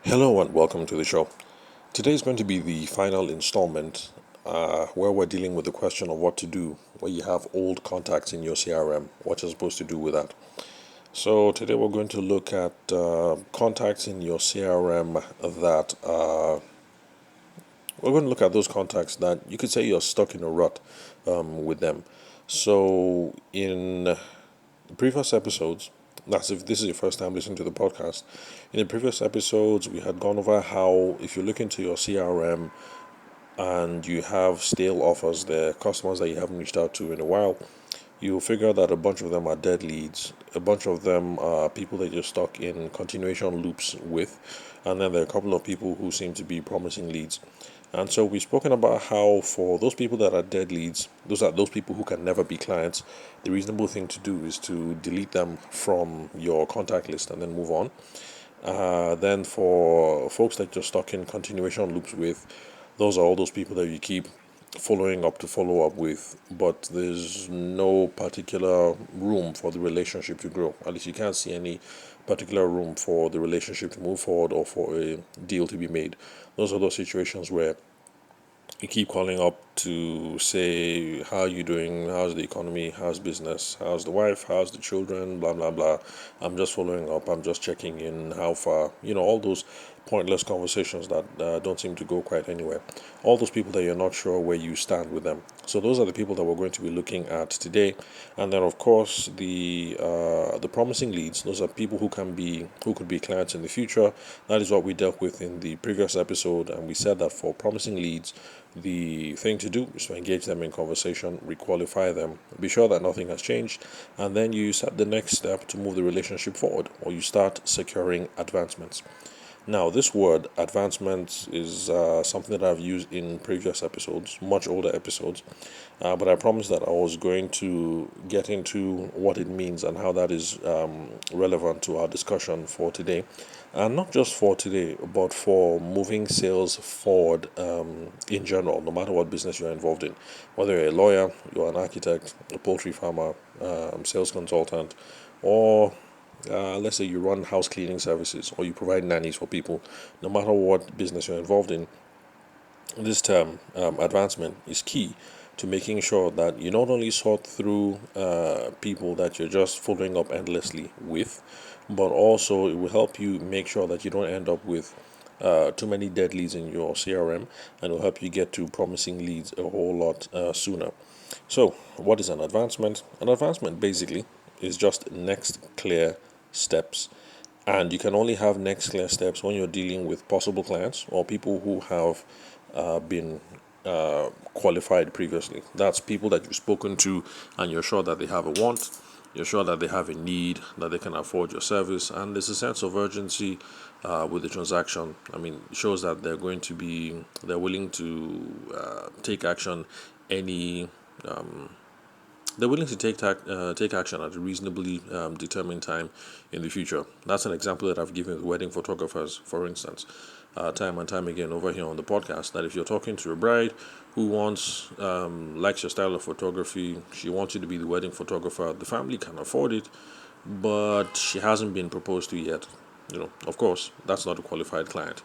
Hello and welcome to the show. Today is going to be the final installment where we're dealing with the question of what to do when you have old contacts in your CRM, what you're supposed to do with that. So, today we're going to look at contacts in your CRM that we're going to look at those contacts that you could say you're stuck in a rut with them. So, in the previous episodes, that's if this is your first time listening to the podcast. In the previous episodes, we had gone over how if you look into your CRM and you have stale offers there, customers that you haven't reached out to in a while, you'll figure that a bunch of them are dead leads. A bunch of them are people that you're stuck in continuation loops with, and then there are a couple of people who seem to be promising leads. And so we've spoken about how for those people that are dead leads, those are those people who can never be clients, the reasonable thing to do is to delete them from your contact list and then move on. Then for folks that you're stuck in continuation loops with, those are all those people that you keep following up to follow up with, but there's no particular room for the relationship to grow. At least you can't see any particular room for the relationship to move forward or for a deal to be made. Those are those situations where you keep calling up to say how you doing, how's the economy, how's business, how's the wife, how's the children, blah blah blah. I'm just following up, I'm just checking in, how far, all those pointless conversations that don't seem to go quite anywhere. All those people that you're not sure where you stand with them. So those are the people that we're going to be looking at today. And then of course the promising leads, those are people who could be clients in the future. That is what we dealt with in the previous episode, and we said that for promising leads, the thing to do is to engage them in conversation, requalify them, be sure that nothing has changed, and then you set the next step to move the relationship forward, or you start securing advancements. Now, this word advancement is something that I've used in previous episodes, much older episodes, but I promised that I was going to get into what it means and how that is relevant to our discussion for today. And not just for today, but for moving sales forward in general, no matter what business you're involved in. Whether you're a lawyer, you're an architect, a poultry farmer, sales consultant, or let's say you run house cleaning services or you provide nannies for people, no matter what business you're involved in, this term, advancement, is key to making sure that you not only sort through people that you're just following up endlessly with, but also it will help you make sure that you don't end up with too many dead leads in your CRM, and will help you get to promising leads a whole lot sooner. So, what is an advancement? An advancement basically is just next clear steps. And you can only have next clear steps when you're dealing with possible clients or people who have been qualified previously. That's people that you've spoken to and you're sure that they have a want, you're sure that they have a need, that they can afford your service, and there's a sense of urgency with the transaction. I mean, it shows that they're willing to take action any. They're willing to take action at a reasonably determined time in the future. That's an example that I've given with wedding photographers, for instance, time and time again over here on the podcast. That if you're talking to a bride who likes your style of photography, she wants you to be the wedding photographer. The family can afford it, but she hasn't been proposed to yet. Of course, that's not a qualified client.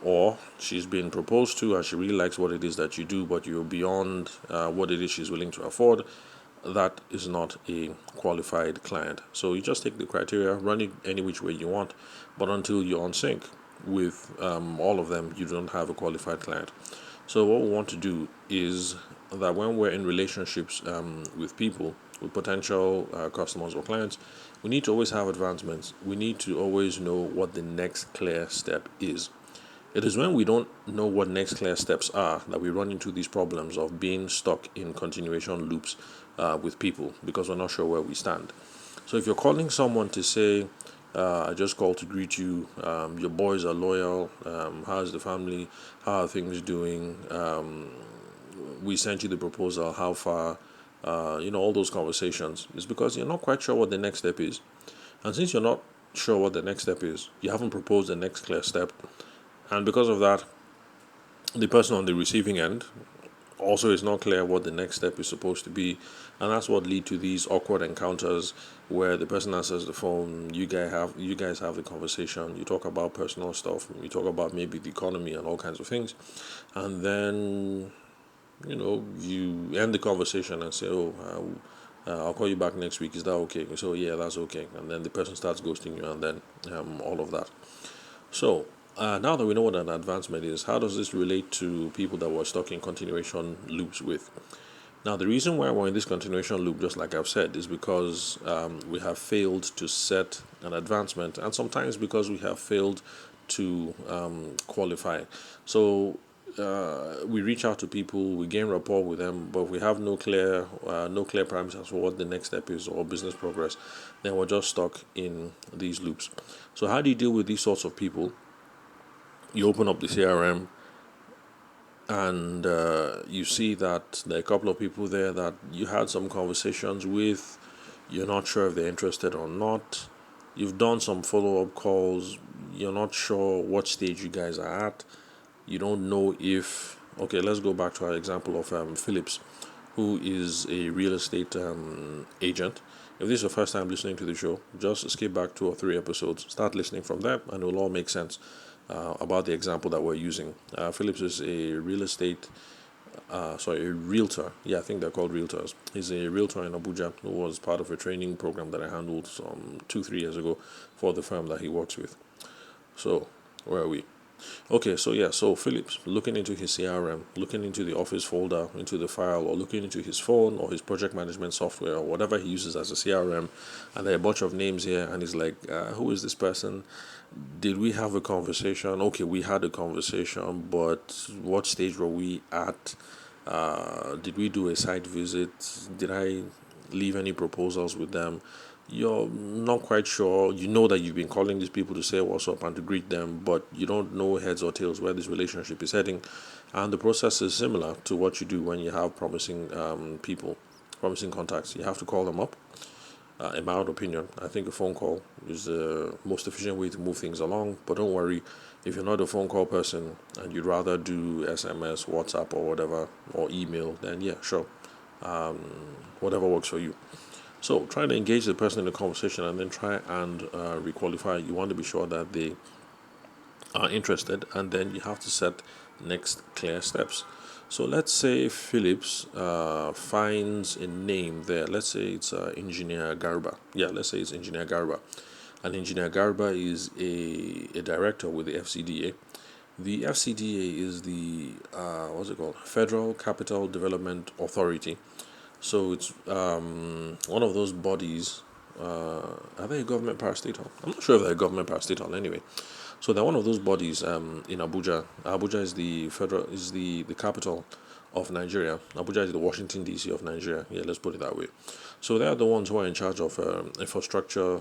Or she's been proposed to and she really likes what it is that you do, but you're beyond what it is she's willing to afford. That is not a qualified client. So you just take the criteria, run it any which way you want, but until you're on sync with all of them, you don't have a qualified client. So what we want to do is that when we're in relationships with people, with potential customers or clients, we need to always have advancements. We need to always know what the next clear step is. It is when we don't know what next clear steps are that we run into these problems of being stuck in continuation loops with people because we're not sure where we stand. So if you're calling someone to say, I just called to greet you, your boys are loyal, how's the family, how are things doing, we sent you the proposal, how far, all those conversations, it's because you're not quite sure what the next step is. And since you're not sure what the next step is, you haven't proposed the next clear step. And because of that, the person on the receiving end Also, it's not clear what the next step is supposed to be, and that's what lead to these awkward encounters where the person answers the phone, you guys have the conversation, you talk about personal stuff, you talk about maybe the economy and all kinds of things, and then you end the conversation and say, "Oh, I'll call you back next week. Is that okay?" So yeah, that's okay, and then the person starts ghosting you, and then all of that. So, now that we know what an advancement is, how does this relate to people that we're stuck in continuation loops with? Now, the reason why we're in this continuation loop, just like I've said, is because we have failed to set an advancement, and sometimes because we have failed to qualify. So, we reach out to people, we gain rapport with them, but we have no clear parameters for what the next step is or business progress. Then we're just stuck in these loops. So, how do you deal with these sorts of people? You open up the CRM, and you see that there are a couple of people there that you had some conversations with. You're not sure if they're interested or not. You've done some follow-up calls. You're not sure what stage you guys are at. You don't know if, okay, let's go back to our example of Phillips, who is a real estate agent. If this is your first time listening to the show, just skip back 2 or 3 episodes, start listening from there, and it will all make sense about the example that we're using. Phillips is a a realtor. Yeah, I think they're called realtors. He's a realtor in Abuja who was part of a training program that I handled some 2, 3 years ago for the firm that he works with. So, where are we? Okay, so yeah, so Phillips looking into his CRM, looking into the office folder, into the file, or looking into his phone or his project management software or whatever he uses as a CRM, and there are a bunch of names here, and he's like, who is this person? Did we have a conversation? Okay, we had a conversation, but what stage were we at? Did we do a site visit? Did I leave any proposals with them? You're not quite sure. You know that you've been calling these people to say what's up and to greet them, but you don't know heads or tails where this relationship is heading. And the process is similar to what you do when you have promising people, promising contacts. You have to call them up. In my own opinion, I think a phone call is the most efficient way to move things along. But don't worry, if you're not a phone call person and you'd rather do SMS, WhatsApp, or whatever, or email, then yeah, sure, whatever works for you. So try to engage the person in the conversation and then try and requalify. You want to be sure that they are interested, and then you have to set next clear steps. So let's say Phillips finds a name there. Let's say it's Engineer Garba. Yeah, let's say it's Engineer Garba. And Engineer Garba is a director with the FCDA. The FCDA is the, what's it called? Federal Capital Development Authority. So it's one of those bodies. Are they a government parastatal? I'm not sure if they're a government parastatal anyway. So they're one of those bodies in Abuja. Abuja is the capital of Nigeria. Abuja is the Washington D.C. of Nigeria. Yeah, let's put it that way. So they are the ones who are in charge of infrastructure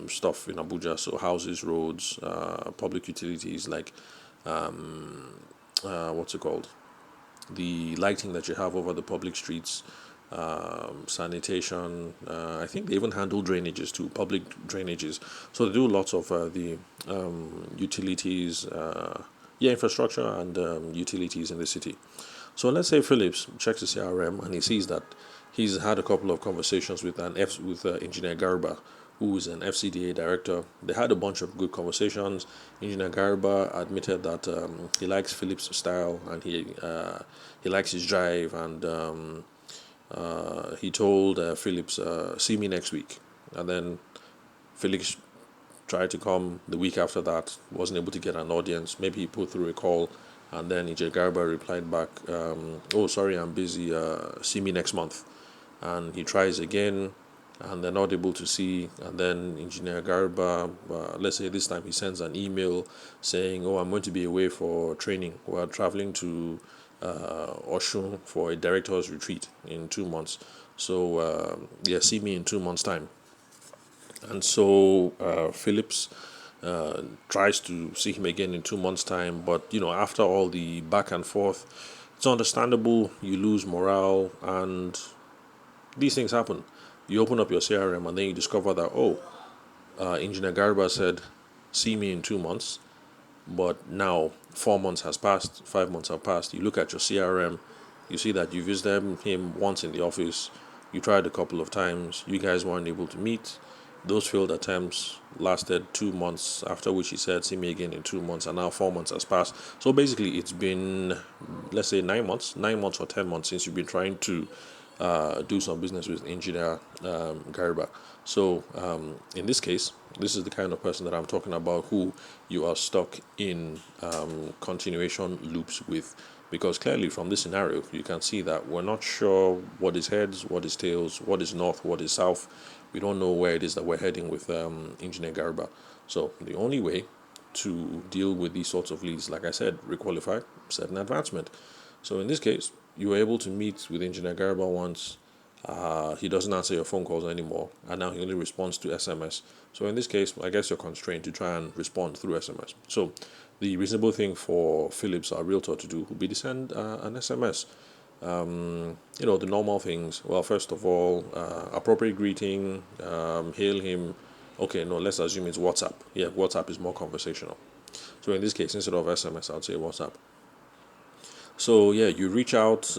stuff in Abuja. So houses, roads, public utilities like what's it called? The lighting that you have over the public streets, sanitation. I think they even handle drainages too, public drainages. So they do lots of the utilities, infrastructure and utilities in the city. So let's say Phillips checks the CRM and he sees that he's had a couple of conversations with Engineer Garba, who is an FCDA director. They had a bunch of good conversations. Engineer Garba admitted that he likes Phillips' style and he likes his drive, and he told Phillips, see me next week. And then Felix tried to come the week after that, wasn't able to get an audience. Maybe he put through a call, and then EJ Garba replied back, oh, sorry, I'm busy, see me next month. And he tries again, and they're not able to see. And then Engineer Garba, let's say this time he sends an email saying, oh, I'm going to be away for training. We're traveling to Oshun for a director's retreat in 2 months. So, see me in 2 months' time. And so Phillips tries to see him again in 2 months' time. But, after all the back and forth, it's understandable you lose morale, and these things happen. You open up your CRM and then you discover that, Engineer Garba said, see me in 2 months. But now 4 months has passed, 5 months have passed. You look at your CRM, You see that you visited him once in the office, you tried a couple of times, you guys weren't able to meet. Those failed attempts lasted 2 months, after which he said, see me again in 2 months, and now 4 months has passed. So basically, it's been, let's say, 9 months, 9 months or 10 months since you've been trying to do some business with engineer Gariba. So in this case, this is the kind of person that I'm talking about who you are stuck in continuation loops with. Because clearly from this scenario, you can see that we're not sure what is heads, what is tails, what is north, what is south. We don't know where it is that we're heading with Engineer Garba. So the only way to deal with these sorts of leads, like I said, requalify, set an advancement. So in this case, you were able to meet with Engineer Garba once. He doesn't answer your phone calls anymore, and now he only responds to SMS. So in this case, I guess you're constrained to try and respond through SMS. So the reasonable thing for Phillips, our realtor, to do would be to send an SMS. The normal things. Well, first of all, appropriate greeting, hail him. Okay, no, let's assume it's WhatsApp. Yeah, WhatsApp is more conversational. So in this case, instead of SMS, I'd say WhatsApp. So yeah, you reach out,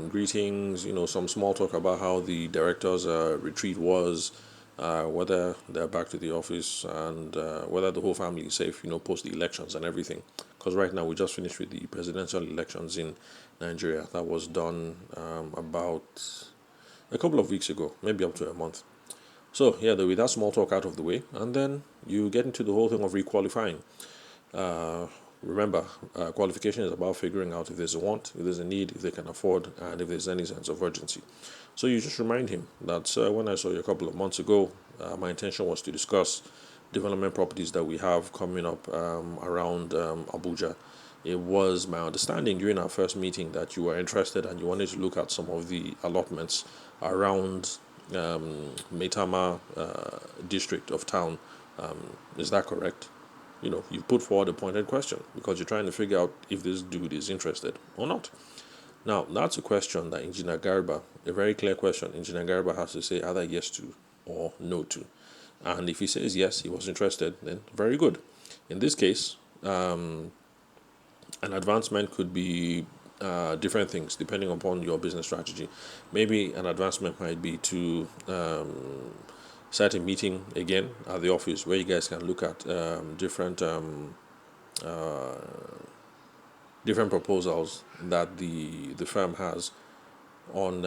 greetings, some small talk about how the director's retreat was, whether they're back to the office, and whether the whole family is safe, post the elections and everything. Because right now we just finished with the presidential elections in Nigeria. That was done about a couple of weeks ago, maybe up to a month. So yeah, with that small talk out of the way, and then you get into the whole thing of requalifying. Uh, Remember, qualification is about figuring out if there's a want, if there's a need, if they can afford, and if there's any sense of urgency. So you just remind him that, sir, when I saw you a couple of months ago, my intention was to discuss development properties that we have coming up around Abuja. It was my understanding during our first meeting that you were interested and you wanted to look at some of the allotments around Maitama district of town. Is that correct? You put forward a pointed question because you're trying to figure out if this dude is interested or not. Now, that's a question that Engineer Garba, a very clear question, Engineer Garba has to say either yes to or no to. And if he says yes, he was interested, then very good. In this case, an advancement could be different things depending upon your business strategy. Maybe an advancement might be to set a meeting again at the office where you guys can look at different proposals that the firm has on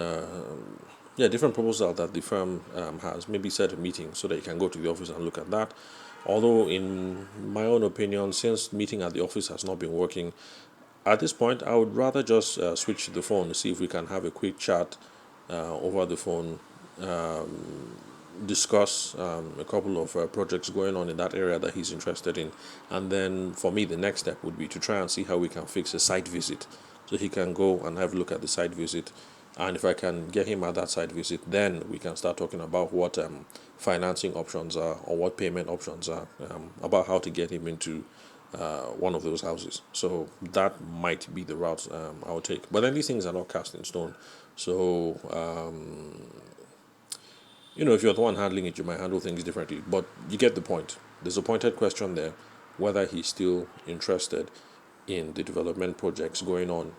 different proposals that the firm has. Maybe set a meeting so that you can go to the office and look at that. Although in my own opinion, since meeting at the office has not been working, at this point I would rather just switch to the phone to see if we can have a quick chat over the phone, discuss a couple of projects going on in that area that he's interested in. And then for me, the next step would be to try and see how we can fix a site visit so he can go and have a look at the site visit. And if I can get him at that site visit, then we can start talking about what financing options are or what payment options are, about how to get him into one of those houses. So that might be the route I would take. But then these things are not cast in stone. So if you're the one handling it, you might handle things differently. But you get the point. There's a pointed question there, whether he's still interested in the development projects going on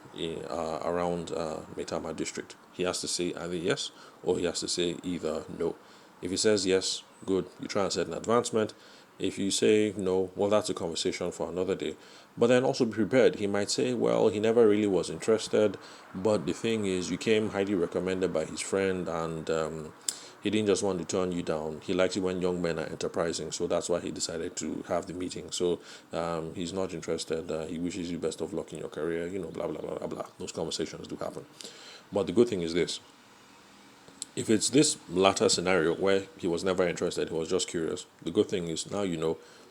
around Maitama district. He has to say either yes or he has to say either no. If he says yes, good, you try and set an advancement. If you say no, well, that's a conversation for another day. But then also be prepared. He might say, well, he never really was interested, but the thing is, you came highly recommended by his friend, and he didn't just want to turn you down. He likes it when young men are enterprising, so that's why he decided to have the meeting. So he's not interested. He wishes you best of luck in your career, blah, blah, blah, blah, blah. Those conversations do happen. But the good thing is this. If it's this latter scenario where he was never interested, he was just curious, the good thing is now you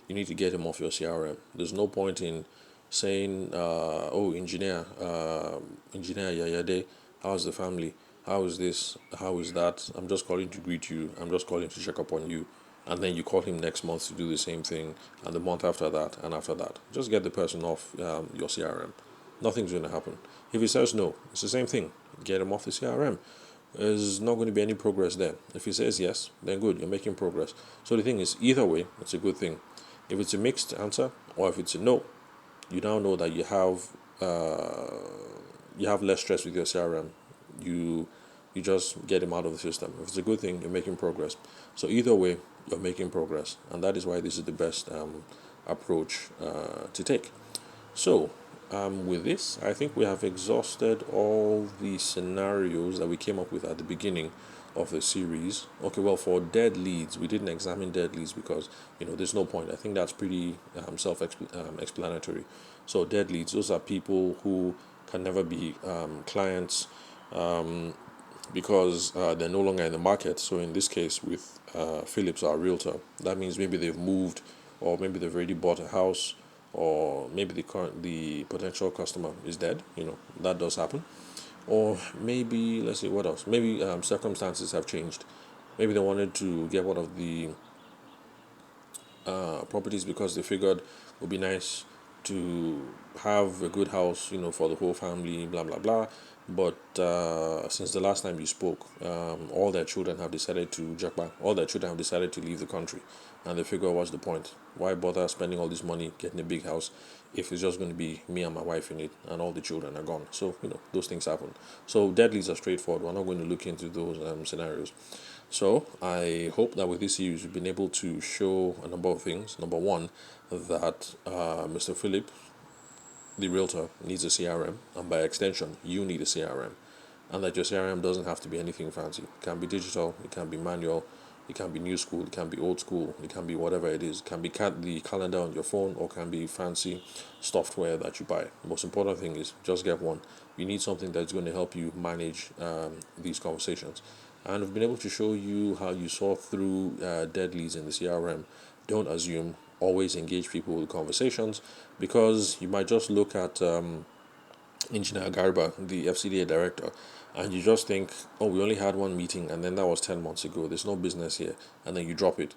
need to get him off your CRM. There's no point in saying, oh, engineer Yayade, how's the family? How is this? How is that? I'm just calling to greet you. I'm just calling to check up on you. And then you call him next month to do the same thing, and the month after that, and after that. Just get the person off your CRM. Nothing's going to happen. If he says no, it's the same thing. Get him off the CRM. There's not going to be any progress there. If he says yes, then good, you're making progress. So the thing is, either way, it's a good thing. If it's a mixed answer, or if it's a no, you now know that you have you have less stress with your CRM. You you just get them out of the system. If it's a good thing, you're making progress. So either way, you're making progress, and that is why this is the best approach to take. So, with this, I think we have exhausted all the scenarios that we came up with at the beginning of the series. Okay, well, for dead leads, we didn't examine dead leads because there's no point. I think that's pretty self-explanatory. So, dead leads, those are people who can never be clients because they're no longer in the market. So, in this case, with Phillips, our realtor, that means maybe they've moved, or maybe they've already bought a house, or maybe the potential customer is dead. That does happen. Or maybe, let's see, what else? Maybe circumstances have changed. Maybe they wanted to get one of the properties because they figured it would be nice to have a good house, for the whole family, blah blah blah. But since the last time you spoke, all their children have decided to jackpot. All their children have decided to leave the country, and they figure, what's the point? Why bother spending all this money getting a big house if it's just going to be me and my wife in it, and all the children are gone? So those things happen. So dead leads are straightforward. We're not going to look into those scenarios. So I hope that with this series we've been able to show a number of things. Number one, that Mr. Philip, the realtor, needs a CRM, and by extension, you need a CRM, and that your CRM doesn't have to be anything fancy. It can be digital, it can be manual, it can be new school, it can be old school, it can be whatever it is. It can be the calendar on your phone, or can be fancy software that you buy. The most important thing is just get one. You need something that's going to help you manage these conversations. And we've been able to show you how you sort through dead leads in the CRM. Don't assume, always engage people with conversations, because you might just look at Engineer Garba, the FCDA director, and you just think, oh, we only had one meeting, and then that was 10 months ago. There's no business here, and then you drop it.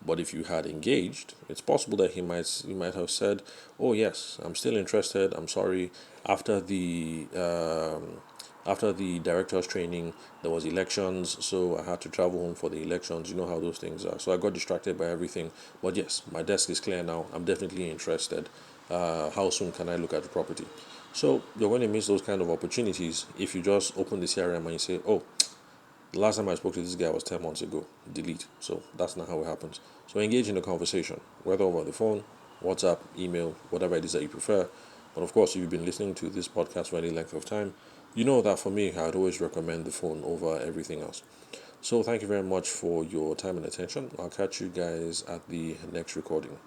But if you had engaged, it's possible that he might have said, "Oh yes, I'm still interested. I'm sorry. After the director's training, there was elections, so I had to travel home for the elections. You know how those things are. So I got distracted by everything. But yes, my desk is clear now. I'm definitely interested. How soon can I look at the property?" So you're going to miss those kind of opportunities if you just open the CRM and you say, "Oh, the last time I spoke to this guy was 10 months ago. Delete." So that's not how it happens. So engage in the conversation, whether over the phone, WhatsApp, email, whatever it is that you prefer. But of course, if you've been listening to this podcast for any length of time, you know that for me, I'd always recommend the phone over everything else. So thank you very much for your time and attention. I'll catch you guys at the next recording.